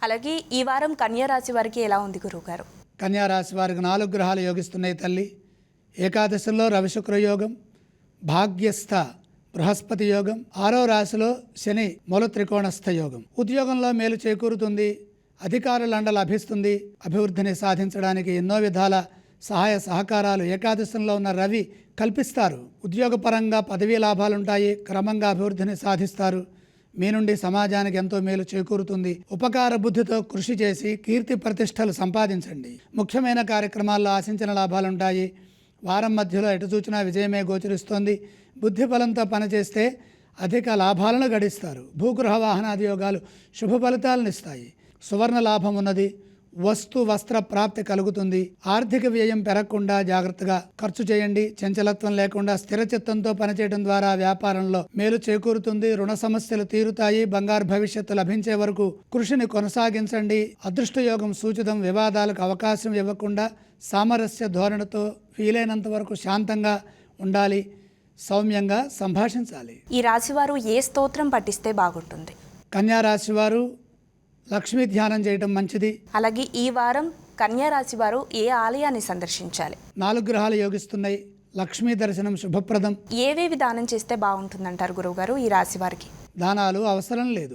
అలాగే ఈ వారం కన్యా రాశి వారికి ఎలా ఉంది గురువుగారు? కన్యా రాశి వారికి 4 గ్రహాలు యోగిస్తున్నాయి తల్లి. ఏకాదశిలో రవిశుక్ర యోగం, భాగ్యస్థ బృహస్పతి యోగం, 6వ రాశిలో శని మూల త్రికోణస్థ యోగం. ఉద్యోగంలో మేలు చేకూరుతుంది, అధికారుల అండ లభిస్తుంది. అభివృద్ధిని సాధించడానికి ఎన్నో విధాల సహాయ సహకారాలు ఏకాదశంలో ఉన్న రవి కల్పిస్తారు. ఉద్యోగపరంగా పదవీ లాభాలుంటాయి, క్రమంగా అభివృద్ధిని సాధిస్తారు. మీ నుండి సమాజానికి ఎంతో మేలు చేకూరుతుంది. ఉపకార బుద్ధితో కృషి చేసి కీర్తి ప్రతిష్టలు సంపాదించండి. ముఖ్యమైన కార్యక్రమాల్లో ఆశించిన లాభాలుంటాయి. వారం మధ్యలో ఎటు చూచినా విజయమే గోచరిస్తోంది. బుద్ధి బలంతో పనిచేస్తే అధిక లాభాలను గడిస్తారు. భూగృహ వాహనాది యోగాలు శుభ ఫలితాలను ఇస్తాయి. సువర్ణ లాభం ఉన్నది. వస్తు వస్త్ర ప్రాప్తి కలుగుతుంది. ఆర్థిక వ్యయం పెరగకుండా జాగ్రత్తగా ఖర్చు చేయండి. చంచలత్వం లేకుండా స్థిరచిత్తంతో పనిచేయడం ద్వారా వ్యాపారంలో మేలు చేకూరుతుంది. రుణ సమస్యలు తీరుతాయి. బంగారు భవిష్యత్తు లభించే వరకు కృషిని కొనసాగించండి. అదృష్ట యోగం సూచితం. వివాదాలకు అవకాశం ఇవ్వకుండా సామరస్య ధోరణితో వీలైనంత వరకు శాంతంగా ఉండాలి. సౌమ్యంగా సంభాషించాలి. ఈ రాశివారు ఏ స్తోత్రం పఠిస్తే బాగుంటుంది? కన్యా రాశి వారు లక్ష్మీ ధ్యానం చేయడం మంచిది. అలాగే ఈ వారం కన్యా రాశి వారు ఏ ఆలయాన్ని సందర్శించాలి? 4 గ్రహాలు యోగిస్తున్నాయి. లక్ష్మీ దర్శనం శుభప్రదం. ఏవేవి దానం చేస్తే బాగుంటుందంటారు గురువుగారు ఈ రాశి వారికి? దానాలు అవసరం లేదు.